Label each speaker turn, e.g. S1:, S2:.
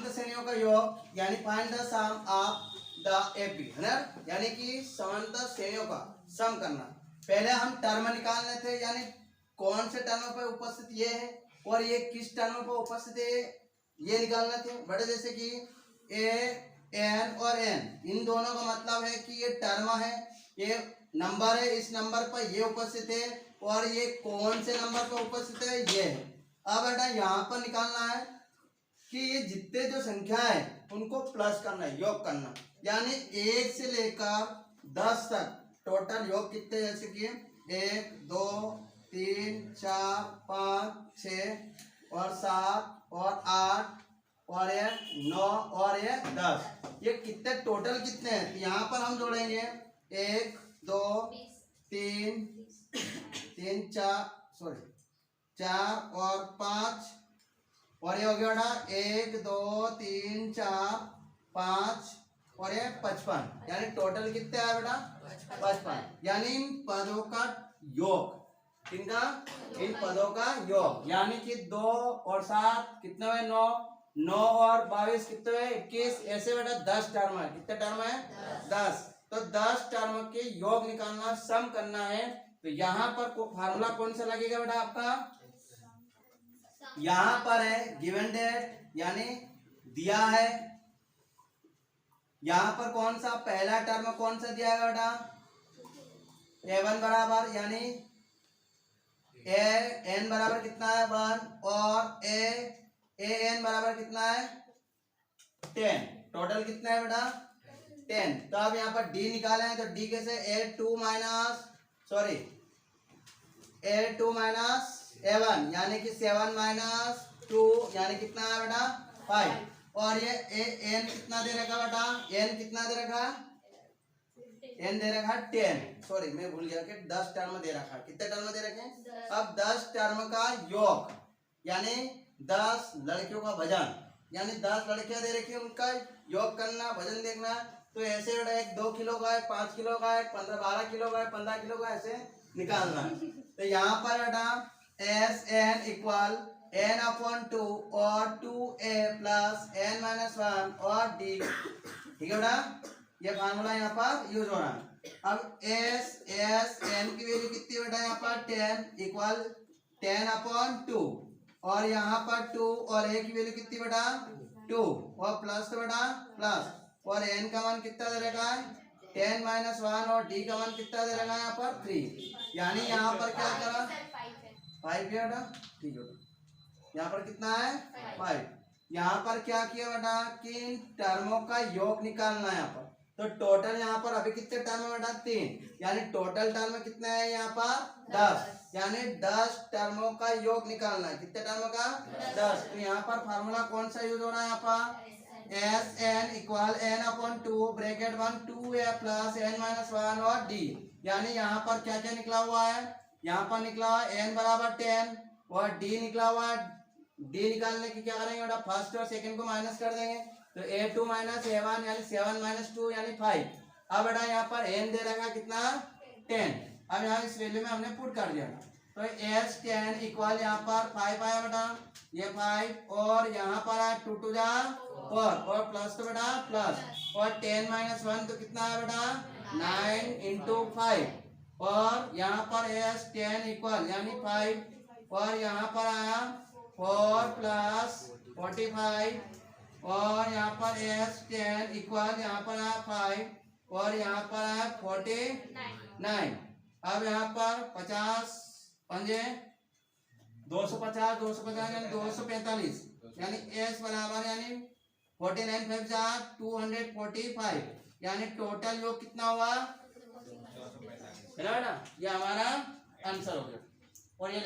S1: समांतर श्रेणियों का योग, यानी find the sum of the AP, है ना, यानी कि समांतर श्रेणियों का सम करना। पहले हम टर्म निकालने थे, यानी कौन से टर्म पे उपस्थित ये है और ये किस टर्म पे उपस्थित है ये निकालने थे। बड़े जैसे कि ए एन और एन, इन दोनों का मतलब है कि ये टर्म है, ये नंबर है, इस नंबर पर ये उपस्थित है और ये कौन से नंबर पर उपस्थित है ये है। अब बेटा यहाँ पर निकालना है कि ये जितने जो संख्या है उनको प्लस करना है, योग करना, यानी 1 से लेकर 10 तक टोटल योग कितने, जैसे कि 1 2 3 4 5 6 और 7 और 8 और ये 9 और ये 10, ये कितने टोटल कितने हैं। तो यहाँ पर हम जोड़ेंगे 1 2 3 3 4 और 5 और ये हो गया बेटा 1 2 3 4 5 और ये 55, यानी टोटल कितने आया बेटा 55, यानी इन पदों का योग, किनका, इन पदों का योग, यानी कि 2 और 7 कितने हुए 9, 9 और 22 कितने हुए 21, ऐसे बेटा 10 टर्म है। कितने टर्म है 10, तो 10 टर्म के योग निकालना, सम करना है। तो यहाँ पर फार्मूला कौन सा लगेगा बेटा आपका, यहाँ पर है गिवन डेट, यानी दिया है। यहाँ पर कौन सा पहला टर्म कौन सा दिया है बेटा, a1 बराबर, यानी ए एन बराबर कितना है 1 और ए एन बराबर कितना है 10, टोटल कितना है बेटा 10। तो अब यहाँ पर डी निकाले हैं, तो डी कैसे a2 माइनस a1, यानी कि 7 माइनस 2, यानी कितना है बेटा 5, और ये एन कितना दे रखा बेटा, एन कितना दे रखा, एन दे रखा 10, सॉरी मैं भूल गया कि 10 टर्म दे रखा। कितने टर्म दे रखे, अब 10 टर्म का योग, यानी 10 लड़कियों का वजन, यानी 10 लड़कियां दे रखी है, उनका योग करना, वजन देखना। तो ऐसे बेटा एक 2 किलो का है, 5 किलो का है, 12 किलो का है, 15 किलो का, ऐसे निकालना। तो यहाँ पर बेटा S N equal n upon 2 और 2a प्लस n माइनस 1 और d, ठीक है बेटा, ये फार्मूला यहाँ पर यूज हो रहा है। अब एस n की वैल्यू कितनी बेटा, यहाँ पर 10 इक्वल 10 अपॉन 2, और यहाँ पर 2 और a की वैल्यू कितनी बेटा 2, और प्लस तो बेटा प्लस, और n का मान कितना दे रखा है 10 माइनस 1 और d का मान कितना दे रखा है यहाँ पर 3, यानी यहाँ पर क्या करा 5 बेटा, ठीक है बेटा, यहाँ पर कितना है 5। यहाँ पर क्या किया बेटा कि इन टर्मों का योग निकालना है यहाँ पर। तो टोटल यहाँ पर अभी कितने टर्म है बेटा 3, यानी टोटल टर्म कितने हैं यहाँ पर 10, यानी 10 टर्मों का योग निकालना है। कितने टर्म का 10। तो यहाँ पर फार्मूला कौन सा यूज हो रहा है यहाँ पर, S N equal N upon 2 bracket 1 2a plus n minus 1 और d, यानी यहाँ पर क्या क्या निकला हुआ है, यहाँ पर निकला हुआ n बराबर 10 और d निकला हुआ है। d निकालने की क्या करेंगे बेटा, फर्स्ट और सेकंड को माइनस कर देंगे, तो a2 माइनस a1 यानी 7 माइनस 2 यानी 5। अब बेटा यहाँ पर n दे रखा कितना 10, अब यहाँ इस वैल्यू में हमने पुट कर दिया, तो एस 10 इक्वल यहाँ पर 5 आया बेटा, ये 5 और यहाँ पर आया 2 टू जा 4 और प्लस तो बेटा प्लस, और 10 माइनस 1 तो कितना है बेटा 9 इंटू 5, और यहाँ पर एस 10 इक्वल यानी 5 और यहाँ पर आया 4 प्लस 45 और यहाँ पर एस 10 इक्वल यहाँ पर आया 5 और यहाँ पर आया 49। अब यहाँ पर 50 पंजे 250 250 यानी 245, यानी एस बराबर यानी 49 5 245, यानी टोटल योग कितना हुआ है ना, ये हमारा आंसर हो गया। और ये